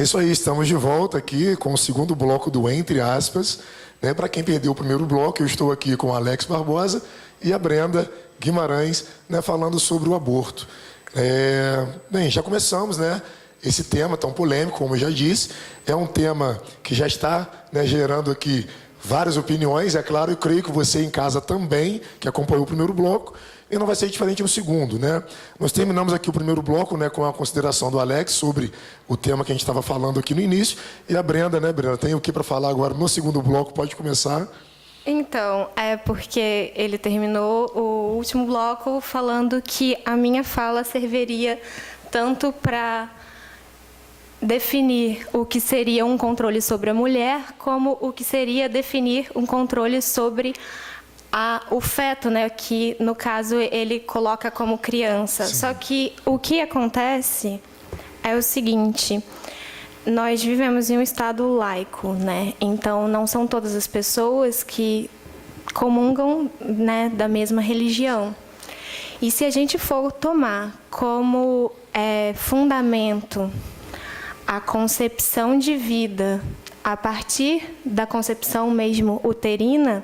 É isso aí, estamos de volta aqui com o segundo bloco do Entre Aspas. Né? Para quem perdeu o primeiro bloco, eu estou aqui com o Alex Barbosa e a Brenda Guimarães, né, falando sobre o aborto. Bem, já começamos, né? Esse tema tão polêmico, como eu já disse, é um tema que já está, né, gerando aqui várias opiniões, é claro, eu creio que você em casa também, que acompanhou o primeiro bloco, e não vai ser diferente no segundo, né? Nós terminamos aqui o primeiro bloco, né, com a consideração do Alex sobre o tema que a gente estava falando aqui no início, e a Brenda, né, Brenda, tem o que para falar agora no segundo bloco, pode começar. Então, é porque ele terminou o último bloco falando que a minha fala serviria tanto para definir o que seria um controle sobre a mulher, como o que seria definir um controle sobre o feto, né, que no caso ele coloca como criança. Sim. Só que o que acontece é o seguinte: nós vivemos em um estado laico, né? Então não são todas as pessoas que comungam, né, da mesma religião. E se a gente for tomar como fundamento a concepção de vida a partir da concepção mesmo uterina,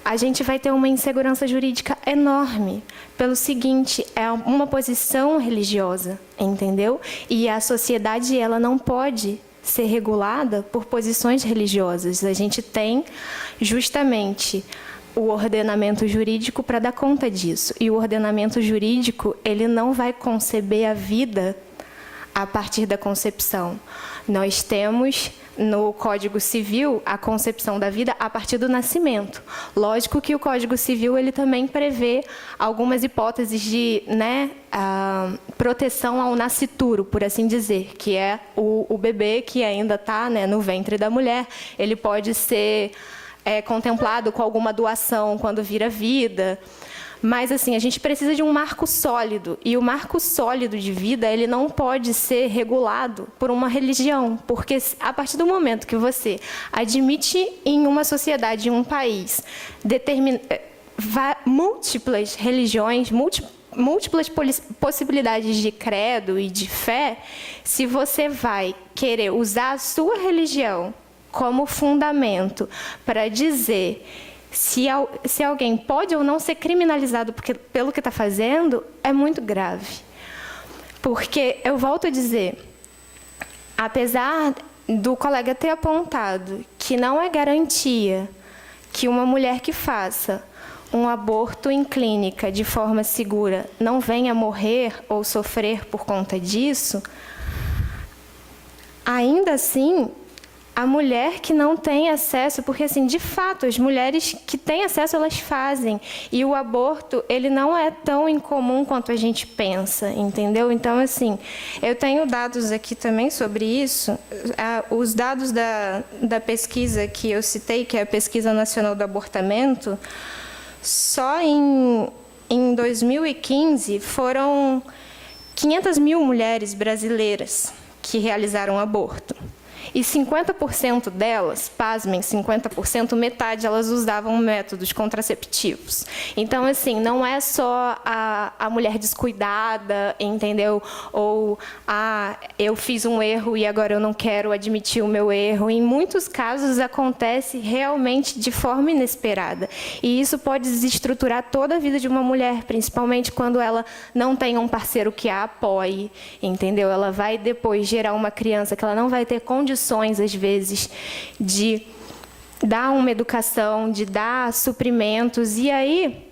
a gente vai ter uma insegurança jurídica enorme. Pelo seguinte, é uma posição religiosa, entendeu? E a sociedade, ela não pode ser regulada por posições religiosas. A gente tem justamente o ordenamento jurídico para dar conta disso. E o ordenamento jurídico, ele não vai conceber a vida a partir da concepção. Nós temos no Código Civil a concepção da vida a partir do nascimento. Lógico que o Código Civil ele também prevê algumas hipóteses de, né, proteção ao nascituro, por assim dizer, que é o bebê que ainda está, né, no ventre da mulher. Ele pode ser contemplado com alguma doação quando vira vida. Mas, assim, a gente precisa de um marco sólido. E o marco sólido de vida, ele não pode ser regulado por uma religião. Porque, a partir do momento que você admite em uma sociedade, em um país, múltiplas religiões, múltiplas possibilidades de credo e de fé, se você vai querer usar a sua religião como fundamento para dizer se alguém pode ou não ser criminalizado pelo que está fazendo, é muito grave. Porque, eu volto a dizer, apesar do colega ter apontado que não é garantia que uma mulher que faça um aborto em clínica de forma segura não venha morrer ou sofrer por conta disso, ainda assim, a mulher que não tem acesso, porque, assim, de fato, as mulheres que têm acesso, elas fazem. E o aborto, ele não é tão incomum quanto a gente pensa, entendeu? Então, assim, eu tenho dados aqui também sobre isso. Os dados da pesquisa que eu citei, que é a Pesquisa Nacional do Abortamento, só em 2015 foram 500 mil mulheres brasileiras que realizaram aborto. E 50% delas, pasmem, 50%, metade, elas usavam métodos contraceptivos. Então, assim, não é só a mulher descuidada, entendeu? Ou, eu fiz um erro e agora eu não quero admitir o meu erro. Em muitos casos, acontece realmente de forma inesperada. E isso pode desestruturar toda a vida de uma mulher, principalmente quando ela não tem um parceiro que a apoie, entendeu? Ela vai depois gerar uma criança que ela não vai ter condições, às vezes, de dar uma educação, de dar suprimentos. E aí,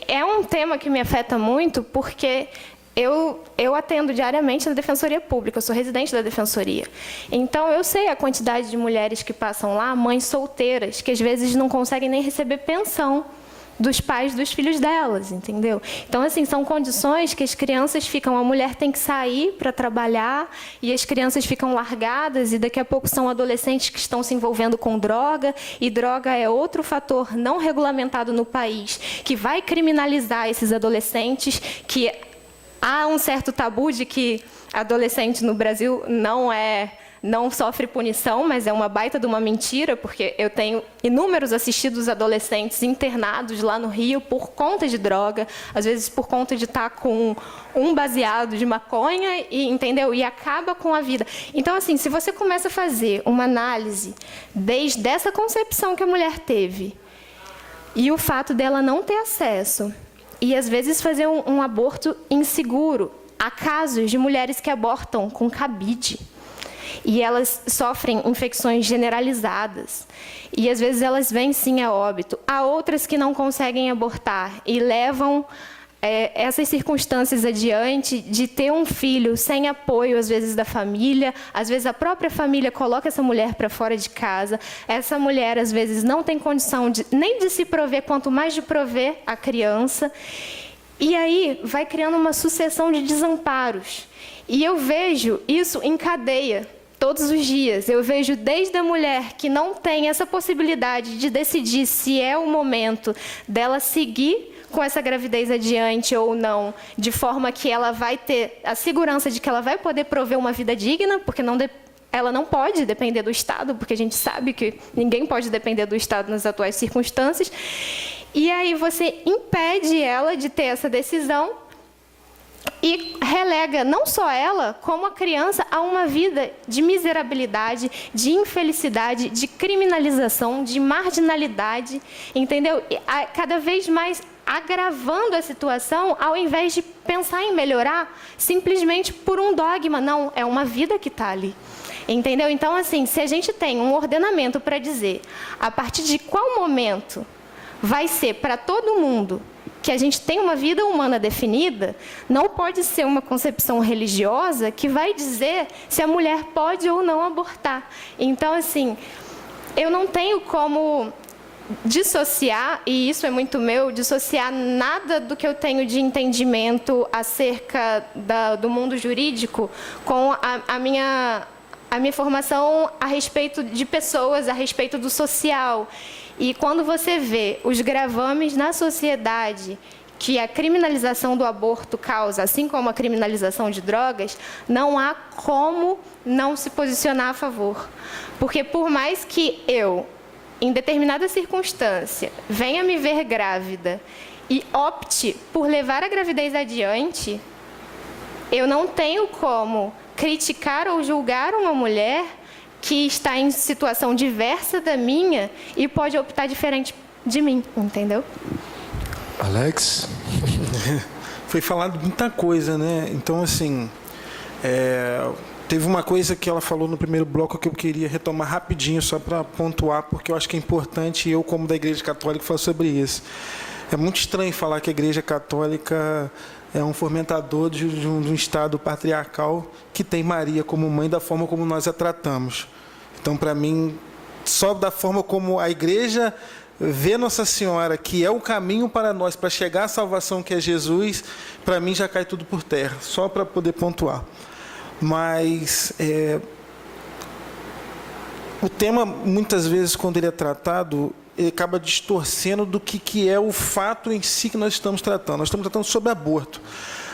é um tema que me afeta muito, porque eu atendo diariamente na Defensoria Pública, eu sou residente da Defensoria. Então, eu sei a quantidade de mulheres que passam lá, mães solteiras, que às vezes não conseguem nem receber pensão dos pais dos filhos delas, entendeu? Então, assim, são condições que as crianças ficam... A mulher tem que sair para trabalhar e as crianças ficam largadas e daqui a pouco são adolescentes que estão se envolvendo com droga, e droga é outro fator não regulamentado no país que vai criminalizar esses adolescentes, que há um certo tabu de que adolescente no Brasil não sofre punição, mas é uma baita de uma mentira, porque eu tenho inúmeros assistidos adolescentes internados lá no Rio por conta de droga, às vezes por conta de estar com um baseado de maconha, entendeu? E acaba com a vida. Então, assim, se você começa a fazer uma análise desde essa concepção que a mulher teve e o fato dela não ter acesso, e às vezes fazer um aborto inseguro. Há casos de mulheres que abortam com cabide. E elas sofrem infecções generalizadas. E, às vezes, elas vêm, sim, a óbito. Há outras que não conseguem abortar e levam essas circunstâncias adiante de ter um filho sem apoio, às vezes, da família. Às vezes, a própria família coloca essa mulher para fora de casa. Essa mulher, às vezes, não tem condição nem de se prover, quanto mais de prover a criança. E aí vai criando uma sucessão de desamparos. E eu vejo isso em cadeia. Todos os dias, eu vejo desde a mulher que não tem essa possibilidade de decidir se é o momento dela seguir com essa gravidez adiante ou não, de forma que ela vai ter a segurança de que ela vai poder prover uma vida digna, porque ela não pode depender do Estado, porque a gente sabe que ninguém pode depender do Estado nas atuais circunstâncias. E aí você impede ela de ter essa decisão e relega não só ela, como a criança, a uma vida de miserabilidade, de infelicidade, de criminalização, de marginalidade, entendeu? E cada vez mais agravando a situação, ao invés de pensar em melhorar, simplesmente por um dogma. Não, é uma vida que está ali. Entendeu? Então, assim, se a gente tem um ordenamento para dizer a partir de qual momento vai ser para todo mundo que a gente tem uma vida humana definida, não pode ser uma concepção religiosa que vai dizer se a mulher pode ou não abortar. Então, assim, eu não tenho como dissociar, e isso é muito meu, dissociar nada do que eu tenho de entendimento acerca do mundo jurídico com a minha formação a respeito de pessoas, a respeito do social. E quando você vê os gravames na sociedade que a criminalização do aborto causa, assim como a criminalização de drogas, não há como não se posicionar a favor. Porque por mais que eu, em determinada circunstância, venha me ver grávida e opte por levar a gravidez adiante, eu não tenho como criticar ou julgar uma mulher que está em situação diversa da minha e pode optar diferente de mim, entendeu? Alex? Foi falado muita coisa, né? Então, assim, teve uma coisa que ela falou no primeiro bloco que eu queria retomar rapidinho, só para pontuar, porque eu acho que é importante, eu, como da Igreja Católica, falar sobre isso. É muito estranho falar que a Igreja Católica é um fomentador de um Estado patriarcal que tem Maria como mãe da forma como nós a tratamos. Então, para mim, só da forma como a Igreja vê Nossa Senhora, que é o caminho para nós, para chegar à salvação que é Jesus, para mim já cai tudo por terra, só para poder pontuar. Mas o tema, muitas vezes, quando ele é tratado, ele acaba distorcendo do que é o fato em si que nós estamos tratando. Nós estamos tratando sobre aborto.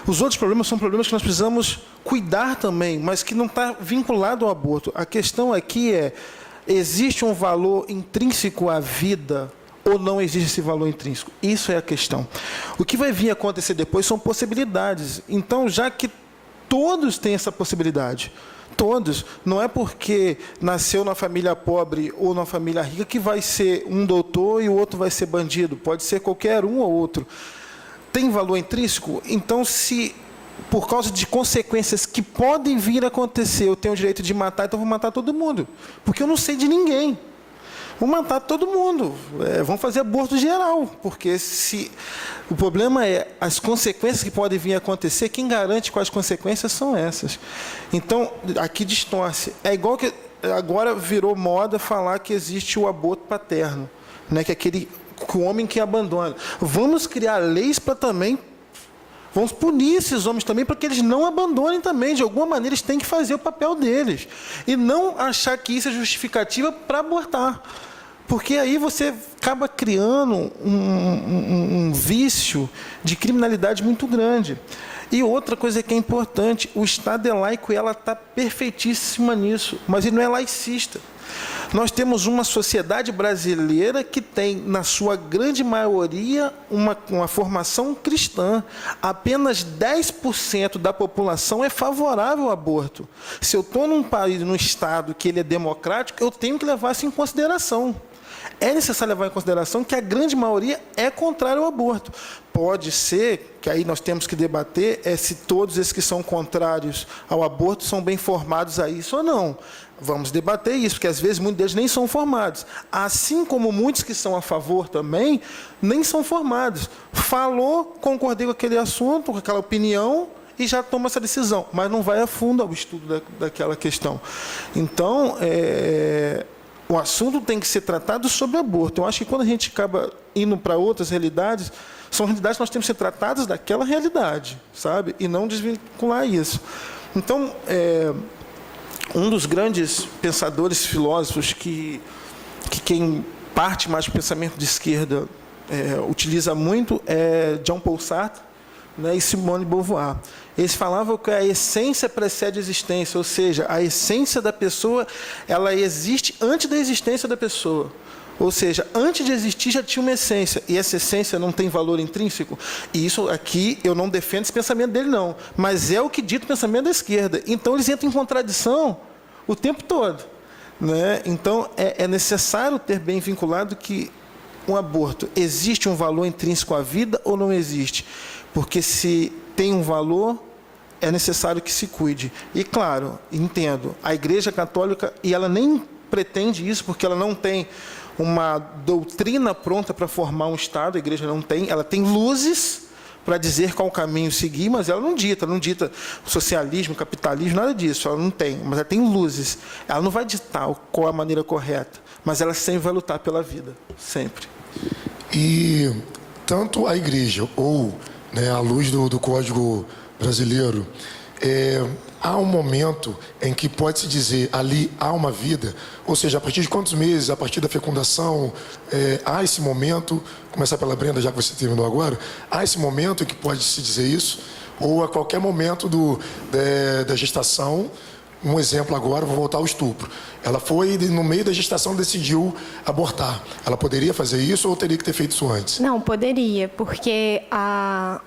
Os outros problemas são problemas que nós precisamos cuidar também, mas que não está vinculado ao aborto. A questão aqui existe um valor intrínseco à vida ou não existe esse valor intrínseco? Isso é a questão. O que vai vir a acontecer depois são possibilidades. Então, já que todos têm essa possibilidade, todos, não é porque nasceu na família pobre ou na família rica que vai ser um doutor e o outro vai ser bandido. Pode ser qualquer um ou outro. Tem valor intrínseco? Então, se por causa de consequências que podem vir a acontecer, eu tenho o direito de matar, então vou matar todo mundo. Porque eu não sei de ninguém. Vou matar todo mundo. Vão fazer aborto geral. Porque o problema é as consequências que podem vir a acontecer, quem garante quais consequências são essas. Então, aqui distorce. É igual que agora virou moda falar que existe o aborto paterno, né? Que é o homem que abandona. Vamos criar leis para também... Vamos punir esses homens também para que eles não abandonem também. De alguma maneira, eles têm que fazer o papel deles. E não achar que isso é justificativa para abortar. Porque aí você acaba criando um vício de criminalidade muito grande. E outra coisa que é importante, o Estado é laico e ela está perfeitíssima nisso, mas ele não é laicista. Nós temos uma sociedade brasileira que tem, na sua grande maioria, uma formação cristã. Apenas 10% da população é favorável ao aborto. Se eu estou num país, num Estado que ele é democrático, eu tenho que levar isso em consideração. É necessário levar em consideração que a grande maioria é contrária ao aborto. Pode ser, que aí nós temos que debater, se todos esses que são contrários ao aborto são bem formados a isso ou não. Vamos debater isso, porque às vezes muitos deles nem são formados. Assim como muitos que são a favor também, nem são formados. Falou, concordei com aquele assunto, com aquela opinião, e já toma essa decisão, mas não vai a fundo ao estudo daquela questão. Então, o assunto tem que ser tratado sobre aborto. Eu acho que quando a gente acaba indo para outras realidades, são realidades que nós temos que ser tratadas daquela realidade, sabe? E não desvincular isso. Então, um dos grandes pensadores, filósofos, que quem parte mais do pensamento de esquerda utiliza muito é Jean Paul Sartre, né, e Simone de Beauvoir. Eles falavam que a essência precede a existência, ou seja, a essência da pessoa, ela existe antes da existência da pessoa. Ou seja, antes de existir já tinha uma essência, e essa essência não tem valor intrínseco. E isso aqui, eu não defendo esse pensamento dele, não, mas é o que dita o pensamento da esquerda. Então, eles entram em contradição o tempo todo, né? Então, é necessário ter bem vinculado que um aborto, existe um valor intrínseco à vida ou não existe? Porque se tem um valor, é necessário que se cuide. E, claro, entendo, a Igreja Católica, e ela nem pretende isso, porque ela não tem uma doutrina pronta para formar um Estado, a Igreja não tem, ela tem luzes para dizer qual caminho seguir, mas ela não dita socialismo, capitalismo, nada disso, ela não tem, mas ela tem luzes. Ela não vai ditar qual a maneira correta, mas ela sempre vai lutar pela vida, sempre. E tanto a Igreja ou, né, à luz do Código Brasileiro, há um momento em que pode-se dizer ali há uma vida, ou seja, a partir de quantos meses, a partir da fecundação, há esse momento, começar pela Brenda, já que você terminou agora, há esse momento em que pode-se dizer isso, ou a qualquer momento da gestação. Um exemplo agora, vou voltar ao estupro. Ela foi, no meio da gestação, decidiu abortar. Ela poderia fazer isso ou teria que ter feito isso antes? Não, poderia, porque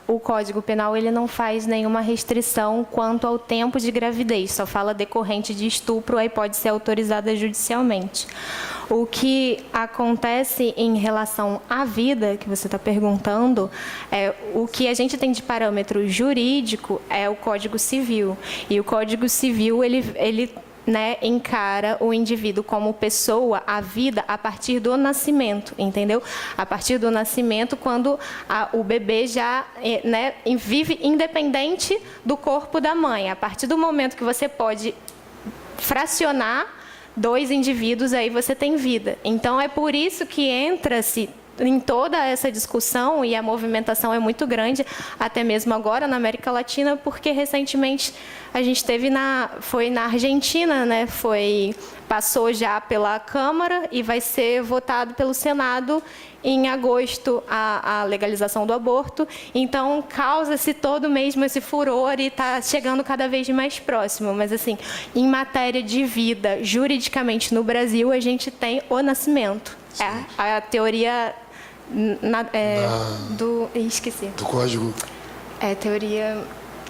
o Código Penal ele não faz nenhuma restrição quanto ao tempo de gravidez, só fala decorrente de estupro, aí pode ser autorizada judicialmente. O que acontece em relação à vida, que você está perguntando, o que a gente tem de parâmetro jurídico é o Código Civil. E o Código Civil, ele né, encara o indivíduo como pessoa, a vida, a partir do nascimento, entendeu? A partir do nascimento, quando o bebê já né, vive independente do corpo da mãe. A partir do momento que você pode fracionar dois indivíduos, aí você tem vida. Então, é por isso que entra-se em toda essa discussão, e a movimentação é muito grande, até mesmo agora na América Latina, porque recentemente a gente foi na Argentina, né? Passou já pela Câmara e vai ser votado pelo Senado em agosto a legalização do aborto. Então, causa-se todo mesmo esse furor e está chegando cada vez mais próximo. Mas, assim, em matéria de vida, juridicamente no Brasil, a gente tem o nascimento. A teoria esqueci. Do Código. Teoria...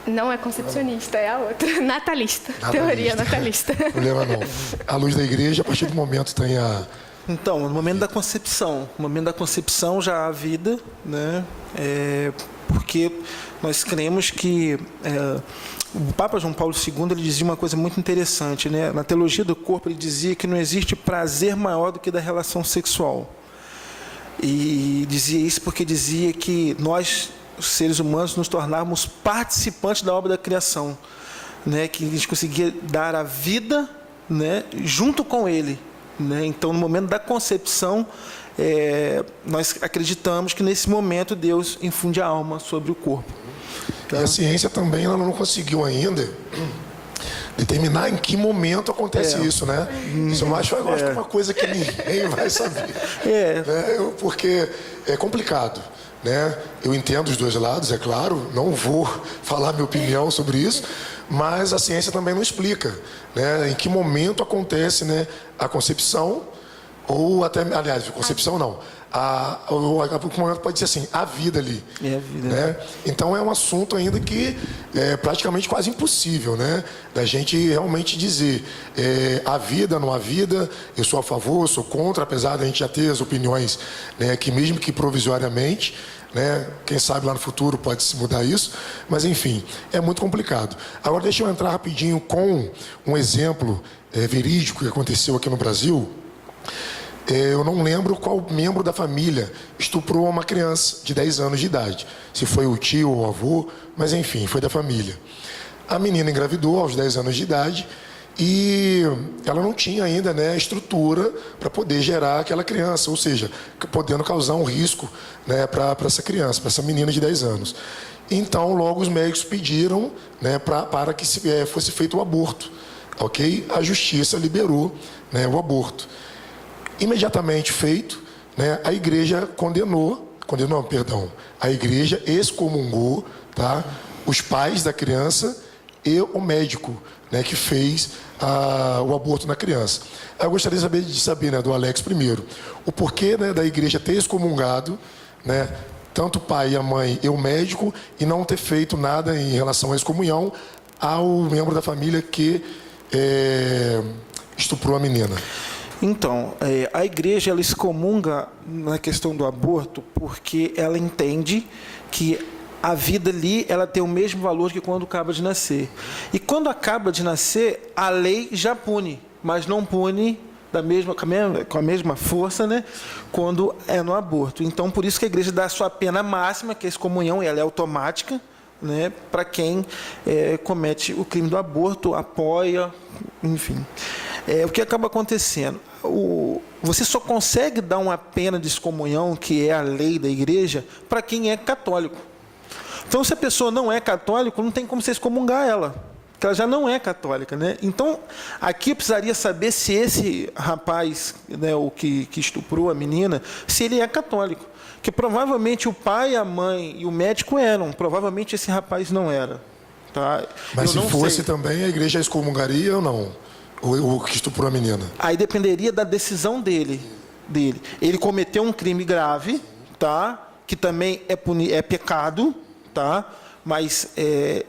Não é concepcionista, é a outra. Natalista. Teoria natalista. Problema não. À luz da Igreja, a partir do momento tem a... Então, no momento da concepção. No momento da concepção já há vida, né? Porque nós cremos que... o Papa João Paulo II ele dizia uma coisa muito interessante, né? Na teologia do corpo, ele dizia que não existe prazer maior do que da relação sexual. E dizia isso porque dizia que nós, os seres humanos, nos tornávamos participantes da obra da criação, né? Que a gente conseguia dar a vida, né? Junto com ele, né? Então, no momento da concepção, nós acreditamos que nesse momento Deus infunde a alma sobre o corpo. E a ciência também ela não conseguiu ainda determinar em que momento acontece isso, né? Isso eu acho que é uma coisa que ninguém vai saber. Né? Porque é complicado. né? Eu entendo os dois lados, é claro, não vou falar minha opinião sobre isso, mas a ciência também não explica, né? Em que momento acontece, né, a concepção, ou até, aliás, concepção não, o momento pode ser assim, a vida ali. É a vida. Né? Então é um assunto ainda que é praticamente quase impossível, né? Da gente realmente dizer a vida, não há vida, eu sou a favor, sou contra, apesar da gente já ter as opiniões, né, que mesmo que provisoriamente, né, quem sabe lá no futuro pode se mudar isso, mas enfim, é muito complicado. Agora deixa eu entrar rapidinho com um exemplo verídico que aconteceu aqui no Brasil. Eu não lembro qual membro da família estuprou uma criança de 10 anos de idade. Se foi o tio ou o avô, mas enfim, foi da família. A menina engravidou aos 10 anos de idade e ela não tinha ainda, né, estrutura para poder gerar aquela criança, ou seja, podendo causar um risco, né, para essa criança, para essa menina de 10 anos. Então, logo os médicos pediram, né, para que fosse feito o aborto. Ok? A justiça liberou, né, o aborto. Imediatamente feito, né, a igreja a igreja excomungou, tá, os pais da criança e o médico, né, que fez o aborto na criança. Eu gostaria de saber, né, do Alex primeiro, o porquê, né, da igreja ter excomungado, né, tanto o pai, a mãe e o médico, e não ter feito nada em relação à excomunhão ao membro da família que estuprou a menina. Então, a igreja ela excomunga na questão do aborto porque ela entende que a vida ali ela tem o mesmo valor que quando acaba de nascer. E quando acaba de nascer, a lei já pune, mas não pune com a mesma força, né, quando é no aborto. Então, por isso que a igreja dá a sua pena máxima, que é a excomunhão, e ela é automática, né, para quem comete o crime do aborto, apoia, enfim. O que acaba acontecendo? Você só consegue dar uma pena de excomunhão, que é a lei da igreja, para quem é católico. Então, se a pessoa não é católica, não tem como você excomungar ela, porque ela já não é católica, né? Então, aqui eu precisaria saber se esse rapaz, né, o que estuprou a menina, se ele é católico. Porque provavelmente o pai, a mãe e o médico eram, provavelmente esse rapaz não era. Tá? Mas se fosse também, a igreja excomungaria ou não? O que estuprou a menina? Aí dependeria da decisão dele. Ele cometeu um crime grave, tá? Que também é pecado, tá? Mas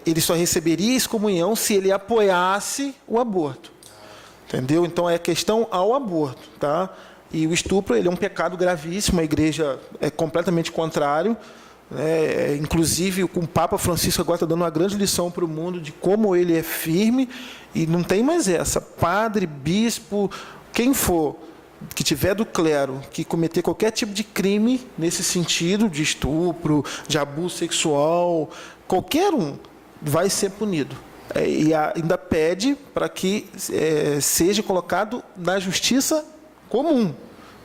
ele só receberia excomunhão se ele apoiasse o aborto. Entendeu? Então é questão ao aborto, tá? E o estupro, ele é um pecado gravíssimo, a igreja é completamente contrário. Inclusive, o Papa Francisco agora está dando uma grande lição para o mundo de como ele é firme, e não tem mais essa. Padre, bispo, quem for, que tiver do clero, que cometer qualquer tipo de crime nesse sentido, de estupro, de abuso sexual, qualquer um, vai ser punido. E ainda pede para que seja colocado na justiça comum.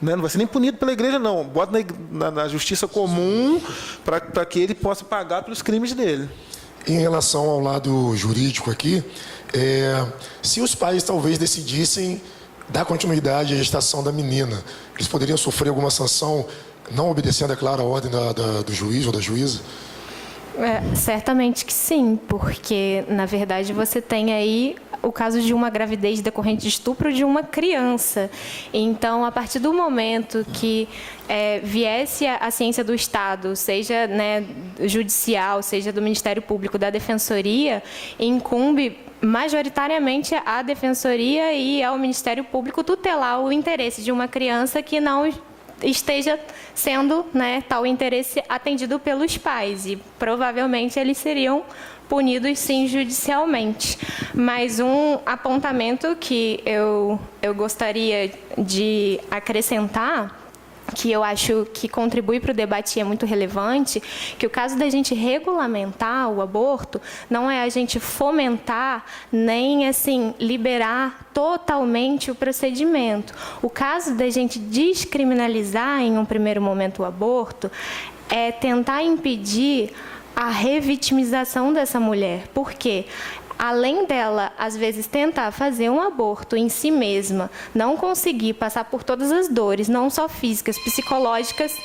Não vai ser nem punido pela igreja, não. Bota na justiça comum para que ele possa pagar pelos crimes dele. Em relação ao lado jurídico aqui, se os pais talvez decidissem dar continuidade à gestação da menina, eles poderiam sofrer alguma sanção, não obedecendo, é claro, a ordem do juiz ou da juíza? Certamente que sim, porque, na verdade, você tem aí o caso de uma gravidez decorrente de estupro de uma criança. Então, a partir do momento que viesse a ciência do Estado, seja, né, judicial, seja do Ministério Público, da Defensoria, incumbe majoritariamente à Defensoria e ao Ministério Público tutelar o interesse de uma criança que não esteja sendo, né, tal interesse atendido pelos pais, e provavelmente eles seriam punidos, sim, judicialmente. Mas um apontamento que eu gostaria de acrescentar, que eu acho que contribui para o debate e é muito relevante, que o caso da gente regulamentar o aborto não é a gente fomentar nem, assim, liberar totalmente o procedimento. O caso da gente descriminalizar em um primeiro momento o aborto é tentar impedir a revitimização dessa mulher. Por quê? Além dela, às vezes, tentar fazer um aborto em si mesma, não conseguir passar por todas as dores, não só físicas, psicológicas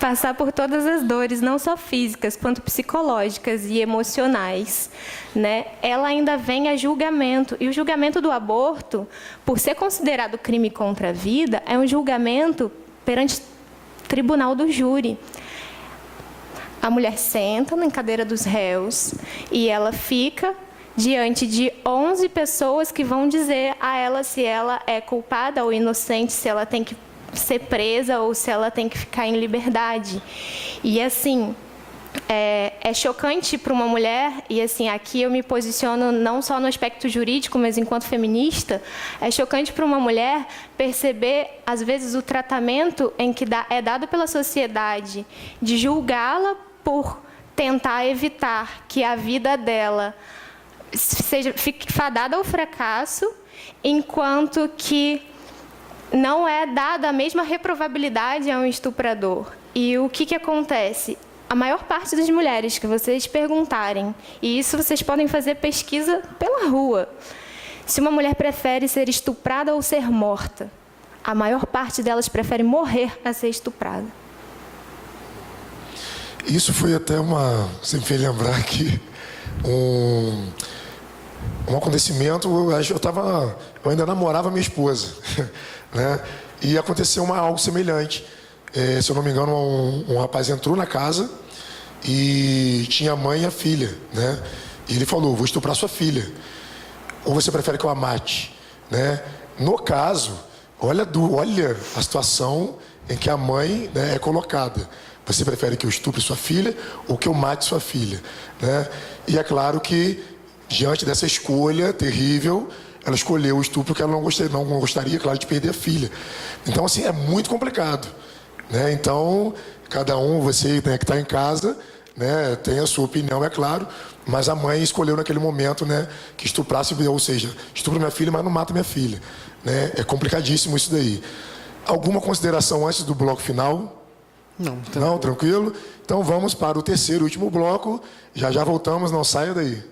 passar por todas as dores, não só físicas, quanto psicológicas e emocionais, né? Ela ainda vem a julgamento. E o julgamento do aborto, por ser considerado crime contra a vida, é um julgamento perante o tribunal do júri. A mulher senta na cadeira dos réus e ela fica diante de 11 pessoas que vão dizer a ela se ela é culpada ou inocente, se ela tem que ser presa ou se ela tem que ficar em liberdade. E assim, é chocante para uma mulher, e assim, aqui eu me posiciono não só no aspecto jurídico, mas enquanto feminista, é chocante para uma mulher perceber, às vezes, o tratamento em que é dado pela sociedade de julgá-la por tentar evitar que a vida dela fique fadada ao fracasso, enquanto que não é dada a mesma reprovabilidade a um estuprador. E o que acontece? A maior parte das mulheres que vocês perguntarem, e isso vocês podem fazer pesquisa pela rua, se uma mulher prefere ser estuprada ou ser morta, a maior parte delas prefere morrer a ser estuprada. Isso foi até você me fez lembrar aqui, um acontecimento. Eu ainda namorava minha esposa, né? E aconteceu algo semelhante. Se eu não me engano, um rapaz entrou na casa e tinha a mãe e a filha, né? E ele falou: vou estuprar sua filha, ou você prefere que eu a mate, né? No caso, olha a situação em que a mãe, né, é colocada. Você prefere que eu estupre sua filha ou que eu mate sua filha, né? E é claro que, diante dessa escolha terrível, ela escolheu o estupro, porque ela não gostaria, claro, de perder a filha. Então, assim, é muito complicado, né? Então, cada um, você, né, que está em casa, né, tem a sua opinião, é claro, mas a mãe escolheu naquele momento, né, que estuprasse, ou seja, estupra minha filha, mas não mata minha filha, né? É complicadíssimo isso daí. Alguma consideração antes do bloco final? Não, tranquilo? Então vamos para o terceiro e último bloco. Já voltamos, não saia daí.